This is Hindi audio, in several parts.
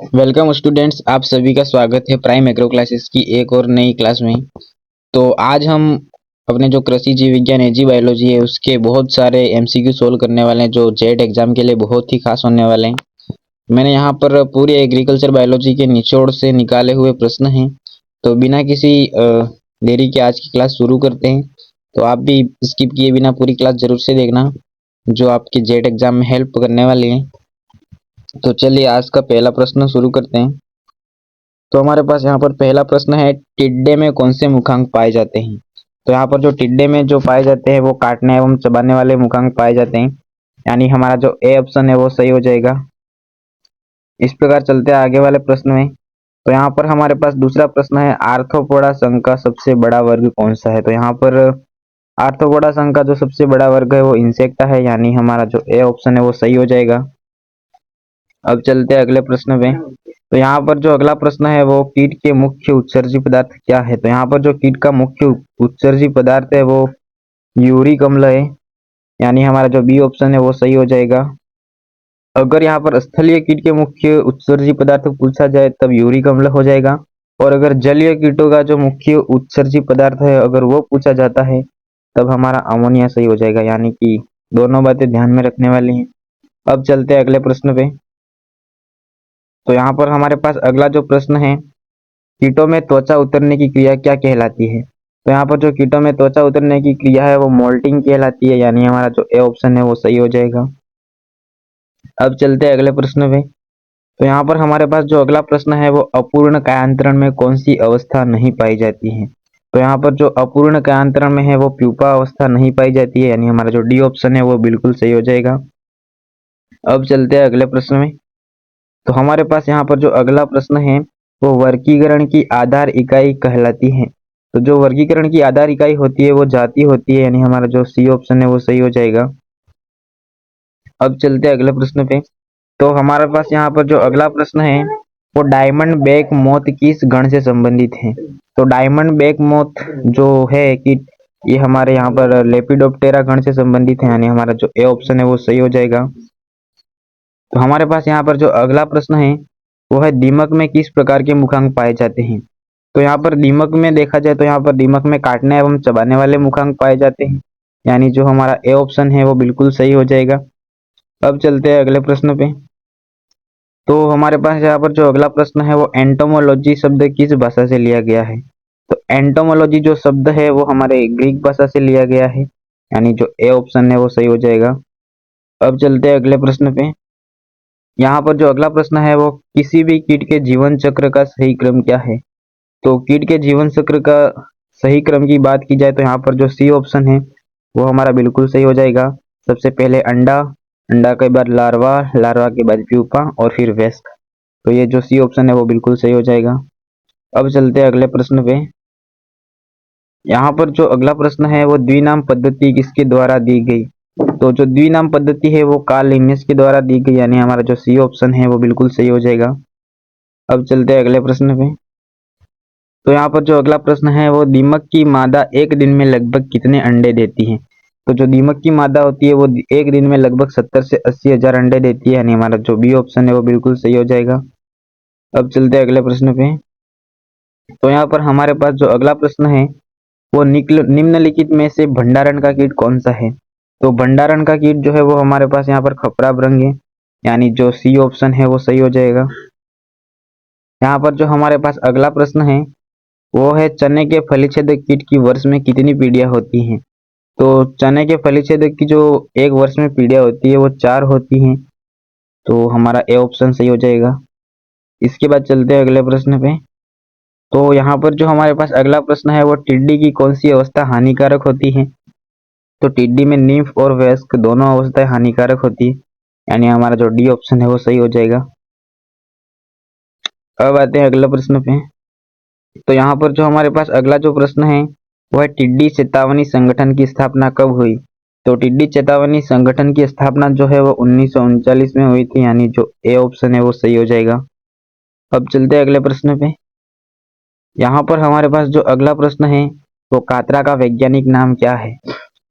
वेलकम स्टूडेंट्स, आप सभी का स्वागत है प्राइम एग्रो क्लासेस की एक और नई क्लास में। तो आज हम अपने जो कृषि जीव विज्ञान एजी बायोलॉजी है उसके बहुत सारे एमसीक्यू सोल्व करने वाले हैं जो जेट एग्जाम के लिए बहुत ही खास होने वाले हैं। मैंने यहाँ पर पूरी एग्रीकल्चर बायोलॉजी के निचोड़ से निकाले हुए प्रश्न हैं। तो बिना किसी देरी के आज की क्लास शुरू करते हैं। तो आप भी स्किप किए बिना पूरी क्लास जरूर से देखना, जो आपके जेट एग्जाम में हेल्प करने वाली है। तो चलिए आज का पहला प्रश्न शुरू करते हैं। तो हमारे पास यहाँ पर पहला प्रश्न है, टिड्डे में कौन से मुखांक पाए जाते हैं। तो यहाँ पर जो टिड्डे में जो पाए जाते हैं वो काटने एवं चबाने वाले मुखांक पाए जाते हैं, यानी हमारा जो ए ऑप्शन है वो सही हो जाएगा। इस प्रकार चलते हैं आगे वाले प्रश्न में। तो यहाँ पर हमारे पास दूसरा प्रश्न है, आर्थ्रोपोडा संघ का सबसे बड़ा वर्ग कौन सा है। तो यहाँ पर आर्थ्रोपोडा संघ का जो सबसे बड़ा वर्ग है वो इंसेक्टा है, यानी हमारा जो ए ऑप्शन है वो सही हो जाएगा। अब चलते हैं अगले प्रश्न पे। तो यहाँ पर जो अगला प्रश्न है वो कीट के मुख्य उत्सर्जी पदार्थ क्या है। तो यहाँ पर जो कीट का मुख्य उत्सर्जी पदार्थ है वो यूरिक अम्ल है, यानी हमारा जो बी ऑप्शन है वो सही हो जाएगा। अगर यहाँ पर स्थलीय कीट के मुख्य उत्सर्जी पदार्थ पूछा जाए तब यूरिक अम्ल हो जाएगा, और अगर जलीय कीटों का जो मुख्य उत्सर्जी पदार्थ है अगर वो पूछा जाता है तब हमारा अमोनिया सही हो जाएगा, यानी कि दोनों बातें ध्यान में रखने वाली हैं। अब चलते हैं अगले प्रश्न पे। तो यहाँ पर हमारे पास अगला जो प्रश्न है, कीटों में त्वचा उतरने की क्रिया क्या कहलाती है। तो यहाँ पर जो कीटों में त्वचा उतरने की क्रिया है वो मोल्टिंग कहलाती है, यानी हमारा जो ए ऑप्शन है वो सही हो जाएगा। अब चलते हैं अगले प्रश्न पे। तो यहाँ पर हमारे पास जो अगला प्रश्न है वो अपूर्ण कायांतरण में कौन सी अवस्था नहीं पाई जाती है। तो यहाँ पर जो अपूर्ण कायांतरण में है वो प्यूपा अवस्था नहीं पाई जाती है, यानी हमारा जो डी ऑप्शन है वो बिल्कुल सही हो जाएगा। अब चलते हैं अगले प्रश्न में। तो हमारे पास यहाँ पर जो अगला प्रश्न है वो वर्गीकरण की आधार इकाई कहलाती है। तो जो वर्गीकरण की आधार इकाई होती है वो जाति होती है, यानी हमारा जो सी ऑप्शन है वो सही हो जाएगा। अब चलते हैं अगले प्रश्न पे। तो हमारे पास यहाँ पर जो अगला प्रश्न है वो डायमंड बैक मोथ किस गण से संबंधित है। तो डायमंड बैक मोथ जो है कि ये हमारे यहाँ पर लेपिडोप्टेरा गण से संबंधित है, यानी हमारा जो ए ऑप्शन है वो सही हो जाएगा। तो हमारे पास यहाँ पर जो अगला प्रश्न है वो है, दीमक में किस प्रकार के मुखांक पाए जाते हैं। तो यहाँ पर दीमक में देखा जाए तो यहाँ पर दीमक में काटने एवं चबाने वाले मुखांक पाए जाते हैं, यानी जो हमारा ए ऑप्शन है वो बिल्कुल सही हो जाएगा। अब चलते हैं अगले प्रश्न पे। तो हमारे पास यहाँ पर जो अगला प्रश्न है वो एंटोमोलॉजी शब्द किस भाषा से लिया गया है। तो एंटोमोलॉजी जो शब्द है वो हमारे ग्रीक भाषा से लिया गया है, यानी जो ए ऑप्शन है वो सही हो जाएगा। अब चलते हैं अगले प्रश्न पे। यहाँ पर जो अगला प्रश्न है वो, किसी भी कीट के जीवन चक्र का सही क्रम क्या है। तो कीट के जीवन चक्र का सही क्रम की बात की जाए तो यहाँ पर जो सी ऑप्शन है वो हमारा बिल्कुल सही हो जाएगा। सबसे पहले अंडा, अंडा के बाद लार्वा, लार्वा के बाद प्यूपा और फिर वयस्क। तो ये जो सी ऑप्शन है वो बिल्कुल सही हो जाएगा। अब चलते हैं अगले प्रश्न पे। यहाँ पर जो अगला प्रश्न है वो, द्विनाम पद्धति किसके द्वारा दी गई। तो जो द्विनाम पद्धति है वो कार्ल लिन्नेस के द्वारा दी गई, यानी हमारा जो सी ऑप्शन है वो बिल्कुल सही हो जाएगा। अब चलते हैं अगले प्रश्न पे। तो यहाँ पर जो अगला प्रश्न है वो, दीमक की मादा एक दिन में लगभग कितने अंडे देती है। तो जो दीमक की मादा होती है वो एक दिन में लगभग 70 से 80 हजार अंडे देती है, यानी हमारा जो बी ऑप्शन है वो बिल्कुल सही हो जाएगा। अब चलते हैं अगले प्रश्न पे। तो यहाँ पर हमारे पास जो अगला प्रश्न है वो, निम्नलिखित में से भंडारण का कीट कौन सा है। तो भंडारण का कीट जो है वो हमारे पास यहाँ पर खपरा भृंग है, यानी जो सी ऑप्शन है वो सही हो जाएगा। यहाँ पर जो हमारे पास अगला प्रश्न है वो है, चने के फलीछेदक कीट की वर्ष में कितनी पीढ़ियां होती हैं। तो चने के फलीछेदक की जो एक वर्ष में पीढ़ियां होती है वो 4 होती हैं, तो हमारा ए ऑप्शन सही हो जाएगा। इसके बाद चलते हैं अगले प्रश्न पे। तो यहाँ पर जो हमारे पास अगला प्रश्न है वो, टिड्डी की कौन सी अवस्था हानिकारक होती है। तो टिड्डी में नींफ और वयस्क दोनों अवस्थाएं हानिकारक होती है, यानी हमारा जो डी ऑप्शन है वो सही हो जाएगा। अब आते हैं अगला प्रश्न पे। तो यहाँ पर जो हमारे पास अगला जो प्रश्न है वो है, टिड्डी चेतावनी संगठन की स्थापना कब हुई। तो टिड्डी चेतावनी संगठन की स्थापना जो है वो 1939 में हुई थी, यानी जो ए ऑप्शन है वो सही हो जाएगा। अब चलते हैं अगले प्रश्न पे। यहाँ पर हमारे पास जो अगला प्रश्न है वो, कातरा का वैज्ञानिक नाम क्या है।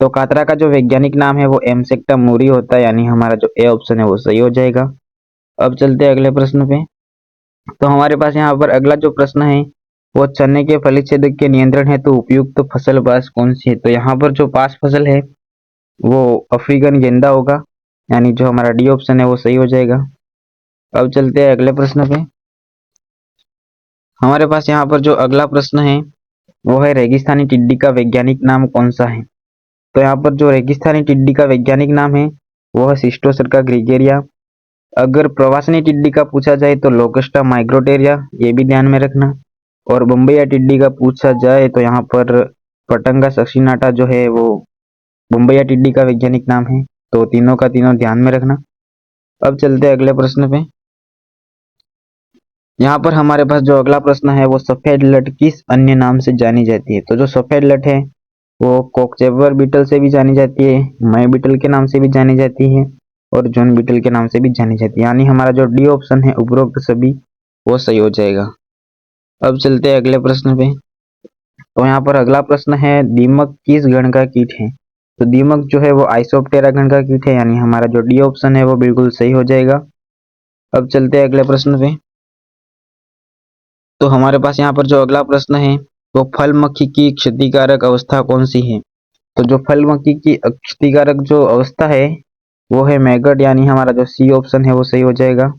तो कातरा का जो वैज्ञानिक नाम है वो एमसेक्टा मूरी होता है, यानी हमारा जो ए ऑप्शन है वो सही हो जाएगा। अब चलते हैं अगले प्रश्न पे। तो हमारे पास यहाँ पर अगला जो प्रश्न है वो चने के फलीछेदक के नियंत्रण हेतु उपयुक्त फसल बास कौन सी है। तो यहाँ पर जो पास फसल है वो अफ्रीकन गेंदा होगा, यानी जो हमारा डी ऑप्शन है वो सही हो जाएगा। अब चलते हैं अगले प्रश्न पे। हमारे पास यहाँ पर जो अगला प्रश्न है वो है रेगिस्तानी टिड्डी का वैज्ञानिक नाम कौन सा है। तो यहाँ पर जो रेगिस्तानी टिड्डी का वैज्ञानिक नाम है वो है सिस्टोसर्का ग्रिगेरिया। अगर प्रवासनी टिड्डी का पूछा जाए तो लोकस्टा माइग्रोटेरिया, ये भी ध्यान में रखना। और बम्बईया टिड्डी का पूछा जाए तो यहाँ पर पटंगा सक्सिनाटा जो है वो बम्बईया टिड्डी का वैज्ञानिक नाम है। तो तीनों का तीनों ध्यान में रखना। अब चलते हैं अगले प्रश्न पे। यहाँ पर हमारे पास जो अगला प्रश्न है वो सफेद लट किस अन्य नाम से जानी जाती है। तो जो सफेद लट है वो कॉकचेवर बीटल से भी जानी जाती है, मई बीटल के नाम से भी जानी जाती है और जॉन बीटल के नाम से भी जानी जाती है, यानी हमारा जो डी ऑप्शन है उपरोक्त सभी वो सही हो जाएगा। अब चलते हैं अगले प्रश्न पे। तो यहाँ पर अगला प्रश्न है दीमक किस गण का कीट है। तो दीमक जो है वो आइसोप्टेरा गण का कीट है, यानी हमारा जो डी ऑप्शन है वो बिल्कुल सही हो जाएगा। अब चलते हैं अगले प्रश्न पे। तो हमारे पास यहाँ पर जो अगला प्रश्न है वो फल मक्खी की क्षतिकारक अवस्था कौन सी है। तो जो फल मक्खी की क्षतिकारक जो अवस्था है वो है मैगट, यानी हमारा जो सी ऑप्शन है वो सही हो जाएगा।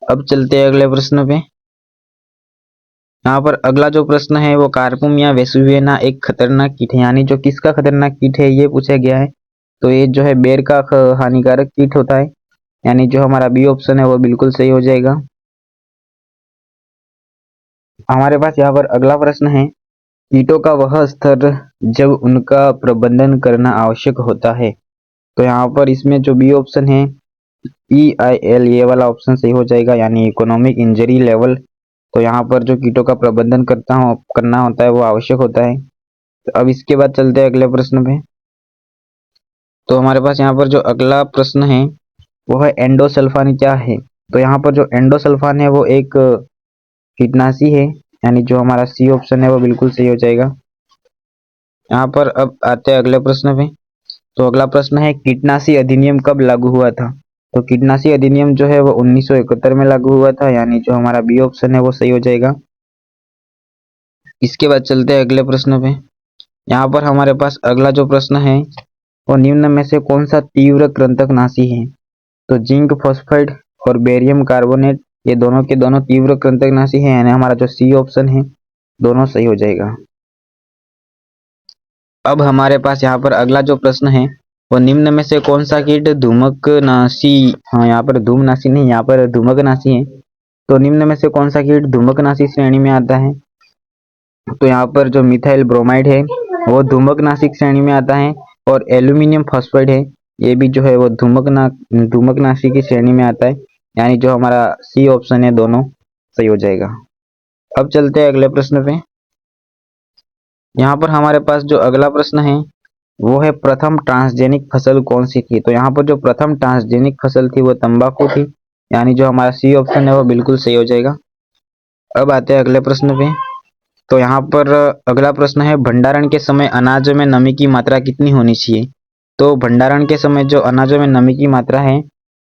अब चलते हैं अगले प्रश्न पे। यहाँ पर अगला जो प्रश्न है वो कार्पुम या वेसुवियना एक खतरनाक कीट है, यानी जो किसका खतरनाक कीट है ये पूछा गया है। तो ये जो है बेर का हानिकारक कीट होता है, यानी जो हमारा बी ऑप्शन है वो बिल्कुल सही हो जाएगा। हमारे पास यहाँ पर अगला प्रश्न है कीटों का वह स्तर जब उनका प्रबंधन करना आवश्यक होता है। तो यहाँ पर इसमें जो बी ऑप्शन है EIL, ये वाला ऑप्शन सही हो जाएगा, यानी इकोनॉमिक इंजरी लेवल। तो यहाँ पर जो कीटों का प्रबंधन करना होता है वो आवश्यक होता है। तो अब इसके बाद चलते हैं अगले प्रश्न पे। तो हमारे पास यहाँ पर जो अगला प्रश्न है वो है एंडोसल्फान क्या है। तो यहाँ पर जो एंडोसल्फान है वो एक कीटनाशी है, यानी जो हमारा सी ऑप्शन है वो बिल्कुल सही हो जाएगा। यहाँ पर अब आते हैं अगले प्रश्न पे। तो अगला प्रश्न है कीटनाशी अधिनियम कब लागू हुआ था। तो कीटनाशी अधिनियम जो है वो 1971 में लागू हुआ था, यानी जो हमारा बी ऑप्शन है वो सही हो जाएगा। इसके बाद चलते हैं अगले प्रश्न पे। यहाँ पर हमारे पास अगला जो प्रश्न है वो निम्न में से कौन सा तीव्र कृंतकनाशी है। तो जिंक फॉस्फाइड और बेरियम कार्बोनेट, ये दोनों के दोनों तीव्र कृंतकनाशी है, यानी हमारा जो सी ऑप्शन है दोनों सही हो जाएगा। अब हमारे पास यहाँ पर अगला जो प्रश्न है वो निम्न में से कौन सा कीट धूमकनाशी, हाँ यहाँ पर धूमनाशी नहीं, यहाँ पर धूमकनाशी है। तो निम्न में से कौन सा कीट धूमकनाशी श्रेणी में आता है। तो यहाँ पर जो मिथाइल ब्रोमाइड है वो धूमकनाशी श्रेणी में आता है और एल्यूमिनियम फॉस्फाइड है ये भी जो है वो धूमकनाशी की श्रेणी में आता है, यानी जो हमारा सी ऑप्शन है दोनों सही हो जाएगा। अब चलते हैं अगले प्रश्न पे। यहाँ पर हमारे पास जो अगला प्रश्न है वो है प्रथम ट्रांसजेनिक फसल कौन सी थी। तो यहाँ पर जो प्रथम ट्रांसजेनिक फसल थी वो तंबाकू थी, यानी जो हमारा सी ऑप्शन है वो बिल्कुल सही हो जाएगा। अब आते हैं अगले प्रश्न पे। तो यहाँ पर अगला प्रश्न है भंडारण के समय अनाजों में नमी की मात्रा कितनी होनी चाहिए। तो भंडारण के समय जो अनाजों में नमी की मात्रा है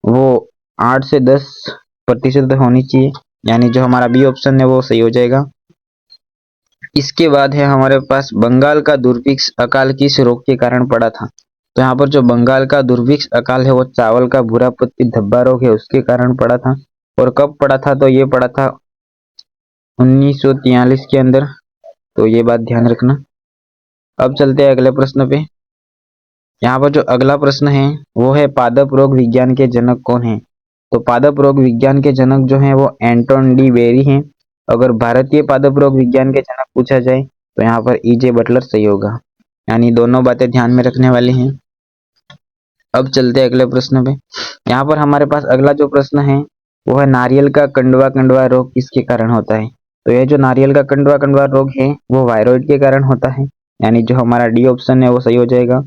वो 8 से 10% होनी चाहिए, यानी जो हमारा बी ऑप्शन है वो सही हो जाएगा। इसके बाद है हमारे पास बंगाल का दुर्भिक्ष अकाल किस रोग के कारण पड़ा था। तो यहाँ पर जो बंगाल का दुर्भिक्ष अकाल है वो चावल का भूरा पत्ती धब्बा रोग है उसके कारण पड़ा था। और कब पड़ा था, तो ये पड़ा था 1943 के अंदर। तो ये बात ध्यान रखना। अब चलते हैं अगले प्रश्न पे। यहाँ पर जो अगला प्रश्न है वो है पादप रोग विज्ञान के जनक कौन है। तो पादप रोग विज्ञान के जनक जो है वो एंटोन डी बेरी हैं। अगर भारतीय पादप रोग विज्ञान के जनक पूछा जाए तो यहाँ पर EJ बटलर सही होगा, यानी दोनों बातें ध्यान में रखने वाली हैं। अब चलते हैं अगले प्रश्न पे। यहाँ पर हमारे पास अगला जो प्रश्न है वो है नारियल का कंडवा कंडवा रोग किसके कारण होता है। तो ये जो नारियल का कंडवा कंडवा रोग है वो वायरॉइड के कारण होता है, यानी जो हमारा डी ऑप्शन है वो सही हो जाएगा।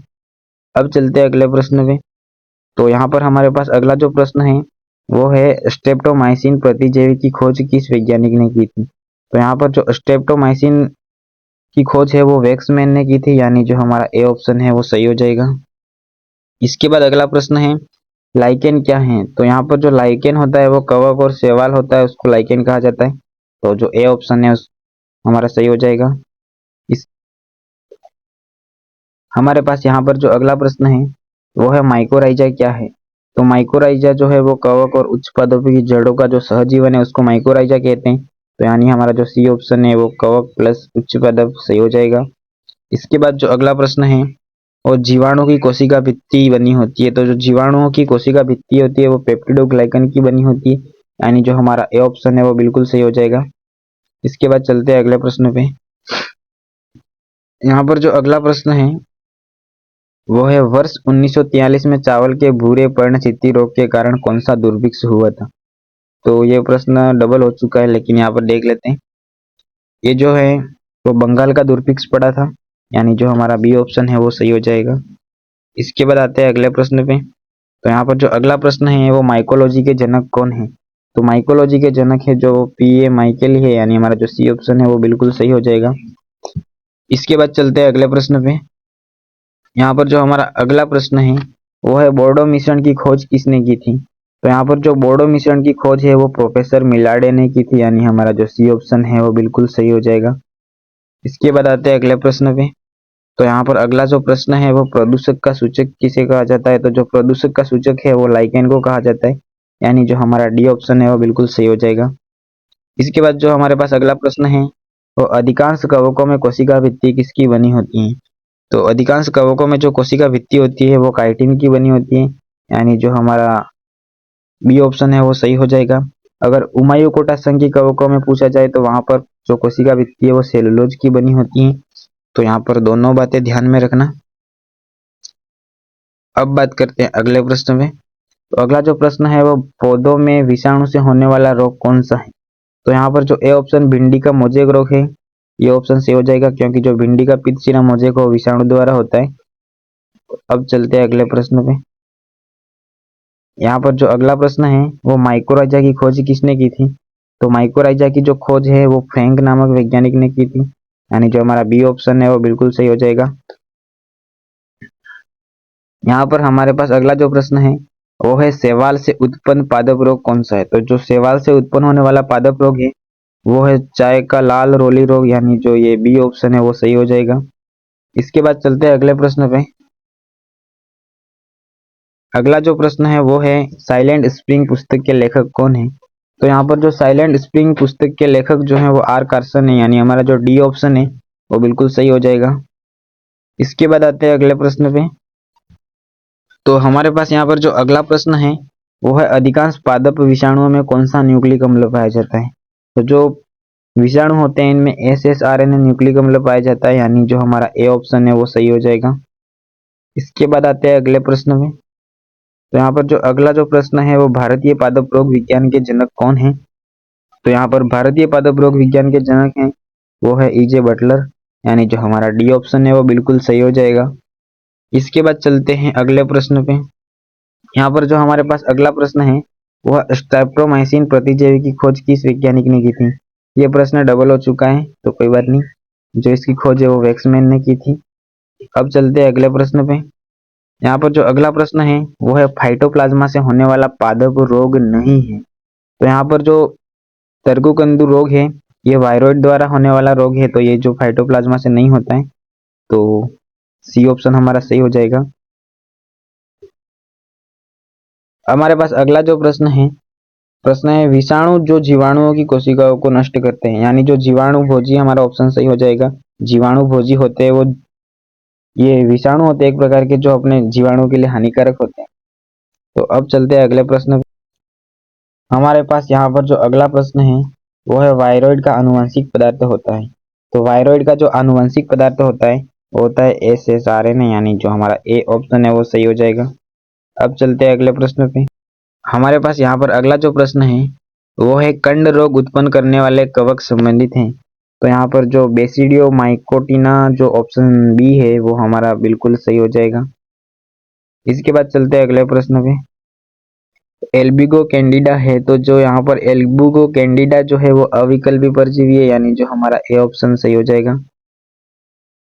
अब चलते हैं अगले प्रश्न पे। तो यहाँ पर हमारे पास अगला जो प्रश्न है वो है स्ट्रेप्टोमाइसिन प्रतिजैवी की खोज किस वैज्ञानिक ने की थी। तो यहाँ पर जो स्ट्रेप्टोमाइसिन की खोज है वो वेक्समैन ने की थी, यानी जो हमारा ए ऑप्शन है वो सही हो जाएगा। इसके बाद अगला प्रश्न है लाइकेन क्या है? तो यहाँ पर जो लाइकेन होता है वो कवक और शैवाल होता है, उसको लाइकेन कहा जाता है। तो जो ए ऑप्शन है उस हमारा सही हो जाएगा। इस हमारे पास यहाँ पर जो अगला प्रश्न है वो है माइकोराइजा क्या है? तो माइकोराइजा जो है वो कवक और उच्च पादपों की जड़ों का जो सहजीवन है उसको माइकोराइजा कहते हैं। तो यानी हमारा जो सी ऑप्शन है वो कवक प्लस उच्च पादप सही हो जाएगा। इसके बाद जो अगला प्रश्न है और जीवाणु की कोशिका भित्ति बनी होती है। तो जो जीवाणुओं की कोशिका भित्ति होती है वो पेप्टिडोग्लाइकन की बनी होती है, यानी जो हमारा ए ऑप्शन है वो बिल्कुल सही हो जाएगा। इसके बाद चलते हैं अगले प्रश्न पे। यहाँ पर जो अगला प्रश्न है वो है वर्ष 1943 में चावल के भूरे पर्णचित्ती रोग के कारण कौन सा दुर्भिक्ष हुआ था? तो ये प्रश्न डबल हो चुका है, लेकिन यहाँ पर देख लेते हैं। ये जो है वो बंगाल का दुर्भिक्ष पड़ा था, यानी जो हमारा बी ऑप्शन है वो सही हो जाएगा। इसके बाद आते हैं अगले प्रश्न पे। तो यहाँ पर जो अगला प्रश्न है वो माइकोलॉजी के जनक कौन है? तो माइकोलॉजी के जनक है जो पी.ए. माइकल है, यानी हमारा जो सी ऑप्शन है वो बिल्कुल सही हो जाएगा। इसके बाद चलते हैं अगले प्रश्न पे। यहाँ पर जो हमारा अगला प्रश्न है वो है बोर्डो मिश्रण की खोज किसने की थी? तो यहाँ पर जो बोर्डो मिश्रण की खोज है वो प्रोफेसर मिलाडे ने की थी, यानी हमारा जो सी ऑप्शन है वो बिल्कुल सही हो जाएगा। इसके बाद आते हैं अगले प्रश्न पे। तो यहाँ पर अगला जो प्रश्न है वो प्रदूषक का सूचक किसे कहा जाता है? तो जो प्रदूषक का सूचक है वो लाइकेन को कहा जाता है, यानी जो हमारा डी ऑप्शन है वो बिल्कुल सही हो जाएगा। इसके बाद जो हमारे पास अगला प्रश्न है वो अधिकांश कवकों में कोशिका भित्ति किसकी बनी होती है? तो अधिकांश कवकों में जो कोशिका भित्ति होती है वो काइटिन की बनी होती है, यानी जो हमारा बी ऑप्शन है वो सही हो जाएगा। अगर उमायोकोटा संघ के कवकों में पूछा जाए तो वहां पर जो कोशिका भित्ति है वो सेलुलोज की बनी होती है। तो यहाँ पर दोनों बातें ध्यान में रखना। अब बात करते हैं अगले प्रश्न में। तो अगला जो प्रश्न है वो पौधों में विषाणु से होने वाला रोग कौन सा है? तो यहाँ पर जो ए ऑप्शन भिंडी का मोजेक रोग है ये ऑप्शन सही हो जाएगा, क्योंकि जो भिंडी का पित्तशिरा मोजेक वो विषाणु द्वारा होता है। अब चलते हैं अगले प्रश्न पे। यहाँ पर जो अगला प्रश्न है वो माइकोराइजा की खोज किसने की थी? तो माइकोराइजा की जो खोज है वो फ्रैंक नामक वैज्ञानिक ने की थी, यानी जो हमारा बी ऑप्शन है वो बिल्कुल सही हो जाएगा। यहाँ पर हमारे पास अगला जो प्रश्न है वो है शैवाल से उत्पन्न पादप रोग कौन सा है? तो जो शैवाल से उत्पन्न होने वाला पादप रोग है वो है चाय का लाल रोली रोग, यानी जो ये बी ऑप्शन है वो सही हो जाएगा। इसके बाद चलते हैं अगले प्रश्न पे। अगला जो प्रश्न है वो है साइलेंट स्प्रिंग पुस्तक के लेखक कौन है? तो यहाँ पर जो साइलेंट स्प्रिंग पुस्तक के लेखक जो है वो आर कार्सन है, यानी हमारा जो डी ऑप्शन है वो बिल्कुल सही हो जाएगा। इसके बाद आते हैं अगले प्रश्न पे। तो हमारे पास यहाँ पर जो अगला प्रश्न है वो है अधिकांश पादप विषाणुओं में कौन सा न्यूक्लिक अम्ल पाया जाता है? तो जो विषाणु होते हैं इनमें SSRNA न्यूक्लिक अम्ल पाया जाता है, यानी जो हमारा ए ऑप्शन है वो सही हो जाएगा। इसके बाद आते हैं अगले प्रश्न में। तो यहाँ पर जो अगला जो प्रश्न है वो भारतीय पादप रोग विज्ञान के जनक कौन है? तो यहाँ पर भारतीय पादप रोग विज्ञान के जनक हैं वो है E.J. बटलर, यानी जो हमारा डी ऑप्शन है वो बिल्कुल सही हो जाएगा। इसके बाद चलते हैं अगले प्रश्न पे। यहाँ पर जो हमारे पास अगला प्रश्न है वह स्ट्रेप्टोमाइसिन प्रतिजैवी की खोज किस वैज्ञानिक ने की थी? ये प्रश्न डबल हो चुका है तो कोई बात नहीं, जो इसकी खोज है वो वैक्समैन ने की थी। अब चलते हैं अगले प्रश्न पे। यहाँ पर जो अगला प्रश्न है वो है फाइटोप्लाज्मा से होने वाला पादप रोग नहीं है। तो यहाँ पर जो तरकुकंदु रोग है ये वायरॉइड द्वारा होने वाला रोग है, तो ये जो फाइटोप्लाज्मा से नहीं होता है, तो सी ऑप्शन हमारा सही हो जाएगा। हमारे पास अगला जो प्रश्न है विषाणु जो जीवाणुओं की कोशिकाओं को नष्ट करते हैं, यानी जो जीवाणु भोजी हमारा ऑप्शन सही हो जाएगा। जीवाणु भोजी होते हैं वो ये विषाणु होते हैं एक प्रकार के जो अपने जीवाणु के लिए हानिकारक होते हैं। तो अब चलते हैं अगले प्रश्न। हमारे पास यहाँ पर जो अगला प्रश्न है वो है वायरॉइड का आनुवंशिक पदार्थ होता है। तो वायरॉइड का जो आनुवंशिक पदार्थ होता है वो होता है SSRNA, यानी जो हमारा ए ऑप्शन है वो सही हो जाएगा। अब चलते हैं अगले प्रश्न पे। हमारे पास यहाँ पर अगला जो प्रश्न है वो है कंड रोग उत्पन्न करने वाले कवक संबंधित हैं। तो यहाँ पर जो बेसिडियो माइकोटिना जो ऑप्शन बी है वो हमारा बिल्कुल सही हो जाएगा। इसके बाद चलते हैं अगले प्रश्न पे। एल्बिगो कैंडिडा है, तो जो यहाँ पर एल्बिगो कैंडिडा जो है वो अविकल्पी परजीवी है, यानी जो हमारा ए ऑप्शन सही हो जाएगा।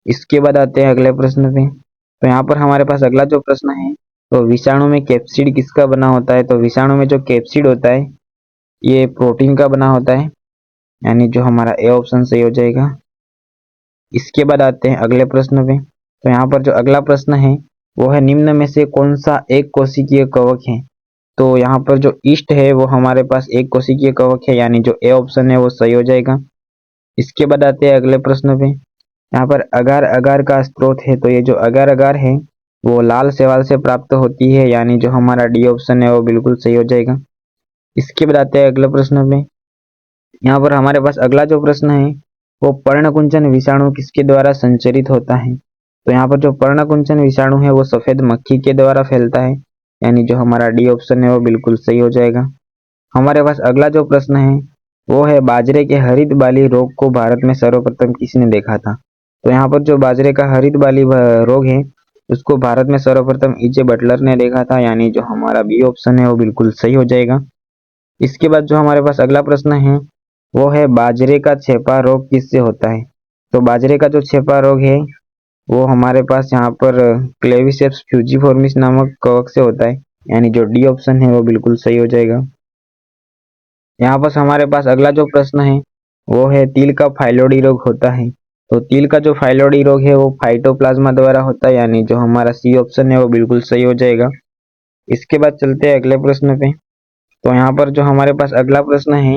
इसके बाद आते हैं अगले प्रश्न पे। तो यहाँ पर हमारे पास अगला जो प्रश्न है तो विषाणु में कैप्सिड किसका बना होता है? तो विषाणु में जो कैप्सिड होता है ये प्रोटीन का बना होता है, यानी जो हमारा ए ऑप्शन सही हो जाएगा। इसके बाद आते हैं अगले प्रश्न पे। तो यहाँ पर जो अगला प्रश्न है वो है निम्न में से कौन सा एक कोशिकीय कवक है? तो यहाँ पर जो ईस्ट है वो हमारे पास एक कोशिकीय कवक है, यानी जो ए ऑप्शन है वो सही हो जाएगा। इसके बाद आते हैं अगले प्रश्न पे। यहाँ पर अगार अगार का स्रोत है, तो ये जो अगार अगार है वो लाल शैवाल से प्राप्त होती है, यानी जो हमारा डी ऑप्शन है वो बिल्कुल सही हो जाएगा। इसके बाद आते हैं अगले प्रश्न पे। यहाँ पर हमारे पास अगला जो प्रश्न है वो पर्णकुंचन विषाणु किसके द्वारा संचरित होता है? तो यहाँ पर जो पर्णकुंचन विषाणु है वो सफेद मक्खी के द्वारा फैलता है, यानी जो हमारा डी ऑप्शन है वो बिल्कुल सही हो जाएगा। हमारे पास अगला जो प्रश्न है वो है बाजरे के हरित बाली रोग को भारत में सर्वप्रथम किसने देखा था? तो यहाँ पर जो बाजरे का हरित बाली रोग है उसको भारत में सर्वप्रथम E.J. बटलर ने देखा था, यानी जो हमारा बी ऑप्शन है वो बिल्कुल सही हो जाएगा। इसके बाद जो हमारे पास अगला प्रश्न है वो है बाजरे का छेपा रोग किससे होता है? तो बाजरे का जो छेपा रोग है वो हमारे पास यहाँ पर क्लेविसेप्स फ्यूजिफॉर्मिस नामक कवक से होता है, यानी जो डी ऑप्शन है वो बिल्कुल सही हो जाएगा। यहाँ पर हमारे पास अगला जो प्रश्न है वो है तिल का फाइलोडी रोग होता है। तो तिल का जो फाइलोडी रोग है वो फाइटोप्लाज्मा द्वारा होता है, यानी जो हमारा सी ऑप्शन है वो बिल्कुल सही हो जाएगा। इसके बाद चलते हैं अगले प्रश्न पे। तो यहाँ पर जो हमारे पास अगला प्रश्न है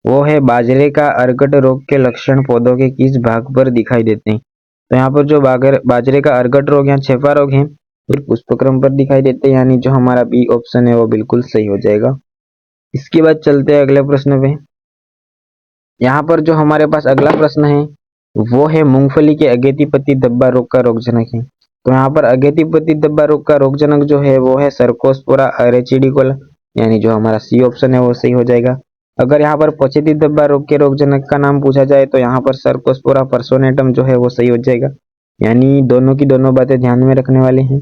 वो है बाजरे का अर्कट रोग के लक्षण पौधों के किस भाग पर दिखाई देते हैं? तो यहाँ पर जो बाजरे का अर्कट रोग या छेपा रोग है फिर पुष्पक्रम पर दिखाई देते हैं, यानी जो हमारा बी ऑप्शन है वो बिल्कुल सही हो जाएगा। इसके बाद चलते हैं अगले प्रश्न पे। यहाँ पर जो हमारे पास अगला प्रश्न है वो है मूंगफली के अगेतीपत्ती धब्बा रोग का रोगजनक है। तो यहाँ पर अगेतीपत्ती धब्बा रोग का रोगजनक जो है वो है सर्कोस्पोरा अरेचिडिकोला, यानी जो हमारा सी ऑप्शन है वो सही हो जाएगा। अगर यहाँ पर पछेती धब्बा रोग के रोगजनक का नाम पूछा जाए तो यहाँ पर सर्कोस्पोरा पर्सोनेटम जो है वो सही हो जाएगा, यानी दोनों की दोनों बातें ध्यान में रखने वाली हैं।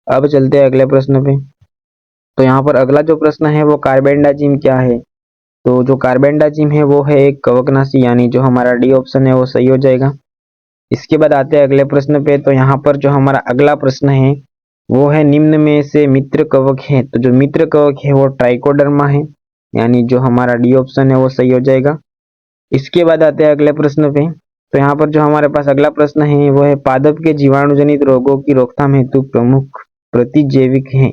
अब चलते हैं अगले प्रश्न पे। तो यहाँ पर अगला जो प्रश्न है वो कार्बेंडाजिम क्या है? तो जो कार्बेंडाजिम है वो है एक कवकनाशी, यानी जो हमारा डी ऑप्शन है वो सही हो जाएगा। इसके बाद आते हैं अगले प्रश्न पे। तो यहाँ पर जो हमारा अगला प्रश्न है वो है निम्न में से मित्र कवक है? तो जो मित्र कवक है वो ट्राइकोडर्मा है, यानी जो हमारा डी ऑप्शन है वो सही हो जाएगा। इसके बाद आते हैं अगले प्रश्न पे। तो यहाँ पर जो हमारे पास अगला प्रश्न है वो है पादप के जीवाणुजनित रोगों की रोकथाम हेतु प्रमुख प्रतिजैविक है,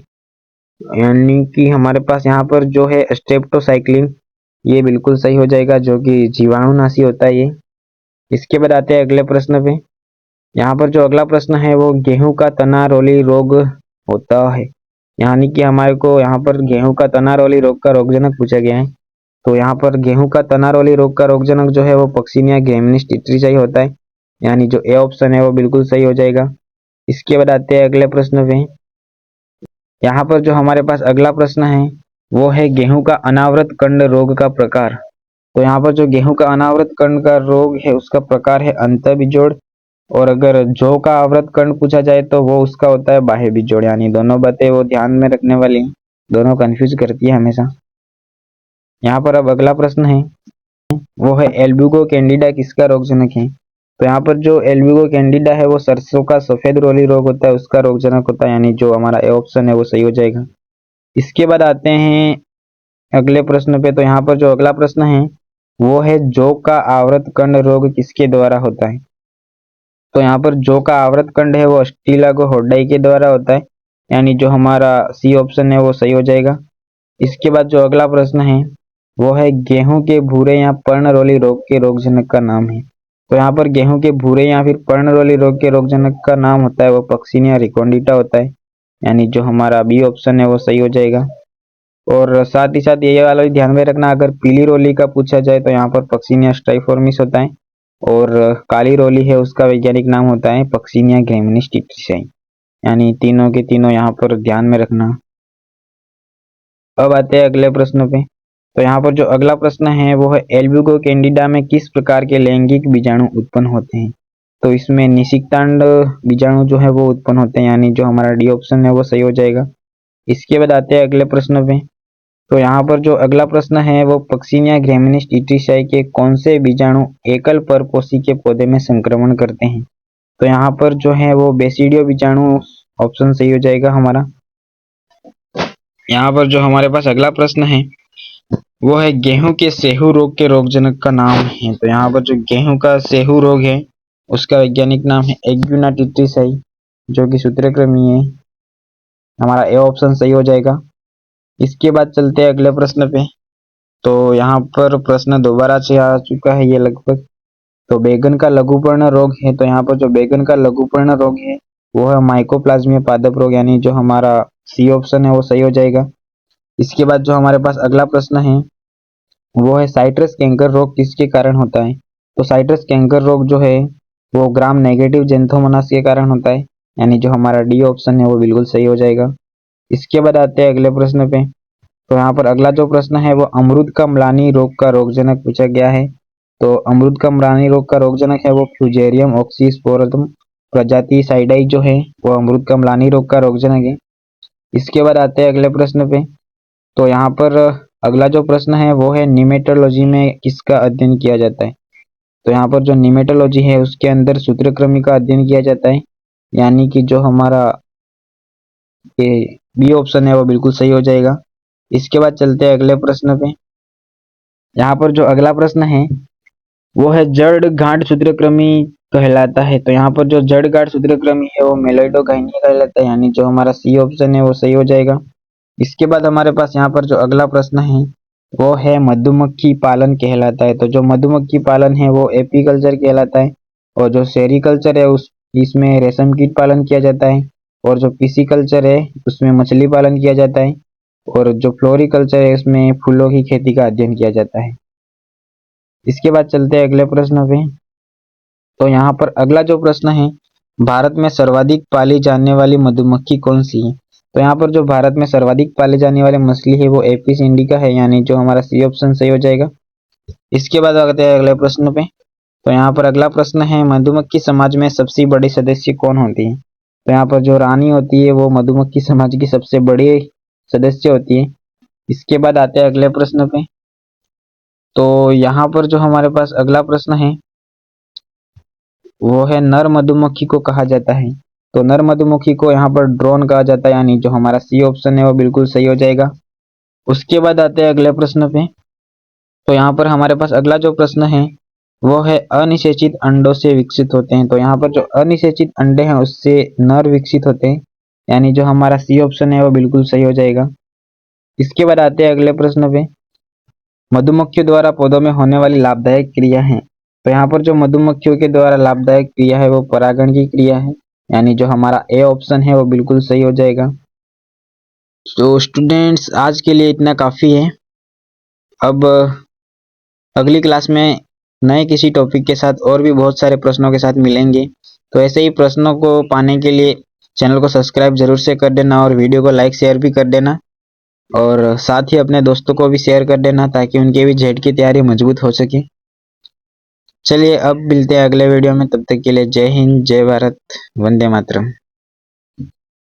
यानी कि हमारे पास यहाँ पर जो है स्ट्रेप्टोसाइक्लिन, ये बिल्कुल सही हो जाएगा, जो कि जीवाणुनाशी होता है ये। इसके बाद आते हैं अगले प्रश्न पे। यहाँ पर जो अगला प्रश्न है वो गेहूं का तना रोली रोग होता है, यानी कि हमारे को यहाँ पर गेहूं का तना रोली रोग का रोगजनक पूछा गया है। तो यहाँ पर गेहूं का तना रोली रोग का रोगजनक जो है वो पक्सिनिया ग्रेमिनिस टिट्रिचाई होता है, यानी जो ए ऑप्शन है वो बिल्कुल सही हो जाएगा। इसके बाद आते हैं अगले प्रश्न पे। यहाँ पर जो हमारे पास अगला प्रश्न है वो है गेहूं का अनावृत कंड रोग का प्रकार। तो यहाँ पर जो गेहूं का अनावृत कंड का रोग है उसका प्रकार है अंतःबिजोड़, और अगर जौ का आवृत कंड पूछा जाए तो वो उसका होता है बाह्य बिजोड़, यानी दोनों बातें वो ध्यान में रखने वाली, दोनों कंफ्यूज करती है हमेशा। यहाँ पर अब अगला प्रश्न है वो है एल्ब्यूगो कैंडिडा किसका रोगजनक है? तो यहाँ पर जो एल्ब्यूगो कैंडिडा है वो सरसों का सफेद रोली रोग होता है, उसका रोगजनक होता है, यानी जो हमारा ए ऑप्शन है वो सही हो जाएगा। इसके बाद आते हैं अगले प्रश्न पे। तो यहाँ पर जो अगला प्रश्न है वो है जौ का आवृत कंड रोग किसके द्वारा होता है? तो यहाँ पर जौ का आवृत कंड है वो अस्टिलागो होर्डाई के द्वारा होता है, यानी जो हमारा सी ऑप्शन है वो सही हो जाएगा। इसके बाद जो अगला प्रश्न है वो है गेहूं के भूरे या पर्णरोली रोग के रोगजनक का नाम है। तो यहाँ पर गेहूं के भूरे या फिर पर्णरोली रोग के रोगजनक का नाम होता है वो पक्सिनिया रिकोंडिटा होता है, यानी जो हमारा बी ऑप्शन है वो सही हो जाएगा। और साथ ही साथ ये वाला भी ध्यान में रखना, अगर पीली रोली का पूछा जाए तो यहाँ पर पक्सिनिया स्ट्राइफॉर्मिस होता है, और काली रोली है उसका वैज्ञानिक नाम होता है पक्सिनिया ग्रेमिनिस टिट्रिचाई, यानी तीनों के तीनों यहाँ पर ध्यान में रखना। अब आते हैं अगले प्रश्न पे। तो यहाँ पर जो अगला प्रश्न है वो है एल्ब्यूगो कैंडिडा में किस प्रकार के लैंगिक बीजाणु उत्पन्न होते हैं? तो इसमें निषिक्तांड बीजाणु जो है वो उत्पन्न होते हैं, यानी जो हमारा डी ऑप्शन है वो सही हो जाएगा। इसके बाद आते हैं अगले प्रश्न पे। तो यहाँ पर जो अगला प्रश्न है वो पक्सिनिया ग्रेमिनिस टिट्रिचाई के कौन से बीजाणु एकल परपोषी के पौधे में संक्रमण करते हैं? तो यहाँ पर जो है वो बेसिडियो बीजाणु ऑप्शन सही हो जाएगा हमारा। यहाँ पर जो हमारे पास अगला प्रश्न है वो है गेहूं के सेहू रोग के रोगजनक का नाम है। तो यहाँ पर जो गेहूं का सेहू रोग है उसका वैज्ञानिक नाम है एग्यूना टिट्रिसाई, जो कि सूत्रकृमि है। हमारा ए ऑप्शन सही हो जाएगा। इसके बाद चलते हैं अगले प्रश्न पे। तो यहाँ पर प्रश्न दोबारा से आ चुका है ये लगभग। तो बैगन का लघुपर्ण रोग है। तो यहाँ पर जो बैगन का लघुपर्ण रोग है वो है माइकोप्लाज्मिया पादप रोग, यानी जो हमारा सी ऑप्शन है वो सही हो जाएगा। इसके बाद जो हमारे पास अगला प्रश्न है वो है साइट्रस कैंकर रोग किसके कारण होता है। तो साइट्रस कैंकर रोग जो है वो ग्राम नेगेटिव जेंथोमोनास के कारण होता है, यानी जो हमारा डी ऑप्शन है वो बिल्कुल सही हो जाएगा। इसके बाद आते हैं अगले प्रश्न पे। तो यहाँ पर अगला जो प्रश्न है वो अमरूद का म्लानी रोग का रोगजनक पूछा गया है। तो अमरूद का म्लानी रोग का रोगजनक है वो फ्यूजेरियम ऑक्सीस्पोरम प्रजाति साइडाई जो है वो अमरूद का म्लानी रोग का रोगजनक है। इसके बाद आते हैं अगले प्रश्न पे। तो यहाँ पर अगला जो प्रश्न है वो है निमेटोलॉजी में किसका अध्ययन किया जाता है। तो यहाँ पर जो निमेटोलॉजी है उसके अंदर सूत्रकृमि का अध्ययन किया जाता है, यानी कि जो हमारा ये बी ऑप्शन है वो बिल्कुल सही हो जाएगा। इसके बाद चलते हैं अगले प्रश्न पे। यहाँ पर जो अगला प्रश्न है वो है जड़ गांठ सूत्रकृमि कहलाता है। तो यहाँ पर जो जड़ गांठ सूत्रकृमि है वो मेलोइडोकाइनिया कहलाता है, यानी जो हमारा सी ऑप्शन है वो सही हो जाएगा। इसके बाद हमारे पास यहाँ पर जो अगला प्रश्न है वो है मधुमक्खी पालन कहलाता है। तो जो मधुमक्खी पालन है वो एपीकल्चर कहलाता है, और जो सेरीकल्चर है उस इसमें रेशम कीट पालन किया जाता है, और जो पिसीकल्चर है उसमें मछली पालन किया जाता है, और जो फ्लोरिकल्चर है उसमें फूलों की खेती का अध्ययन किया जाता है। इसके बाद चलते हैं अगले प्रश्न पे। तो यहाँ पर अगला जो प्रश्न है भारत में सर्वाधिक पाली जाने वाली मधुमक्खी कौन सी है। तो यहाँ पर जो भारत में सर्वाधिक पाले जाने वाली मछली है वो एपिस इंडिका है, यानी जो हमारा सी ऑप्शन सही हो जाएगा। इसके बाद आते हैं अगले प्रश्न पे। तो यहाँ पर अगला प्रश्न है मधुमक्खी समाज में सबसे बड़ी सदस्य कौन होती है। तो यहाँ पर जो रानी होती है वो मधुमक्खी समाज की सबसे बड़ी सदस्य होती है। इसके बाद आते हैं अगले प्रश्न पे। तो यहाँ पर जो हमारे पास अगला प्रश्न है वो है नर मधुमक्खी को कहा जाता है। तो नर मधुमक्खी को यहाँ पर ड्रोन कहा जाता है, यानी जो हमारा सी ऑप्शन है वो बिल्कुल सही हो जाएगा। उसके बाद आते हैं अगले प्रश्न पे। तो यहाँ पर हमारे पास अगला जो प्रश्न है वो है अनिषेचित अंडों से विकसित होते हैं। तो यहाँ पर जो अनिषेचित अंडे हैं उससे नर विकसित होते हैं, यानी जो हमारा सी ऑप्शन है वो बिल्कुल सही हो जाएगा। इसके बाद आते हैं अगले प्रश्न पे। मधुमक्खियों द्वारा पौधों में होने वाली लाभदायक क्रिया है। तो यहाँ पर जो मधुमक्खियों के द्वारा लाभदायक क्रिया है वो परागण की क्रिया है, यानी जो हमारा ए ऑप्शन है वो बिल्कुल सही हो जाएगा। तो स्टूडेंट्स आज के लिए इतना काफ़ी है। अब अगली क्लास में नए किसी टॉपिक के साथ और भी बहुत सारे प्रश्नों के साथ मिलेंगे। तो ऐसे ही प्रश्नों को पाने के लिए चैनल को सब्सक्राइब जरूर से कर देना, और वीडियो को लाइक शेयर भी कर देना, और साथ ही अपने दोस्तों को भी शेयर कर देना ताकि उनके भी जेट की तैयारी मजबूत हो सके। चलिए अब मिलते हैं अगले वीडियो में, तब तक के लिए जय हिंद, जय भारत, वंदे मातरम।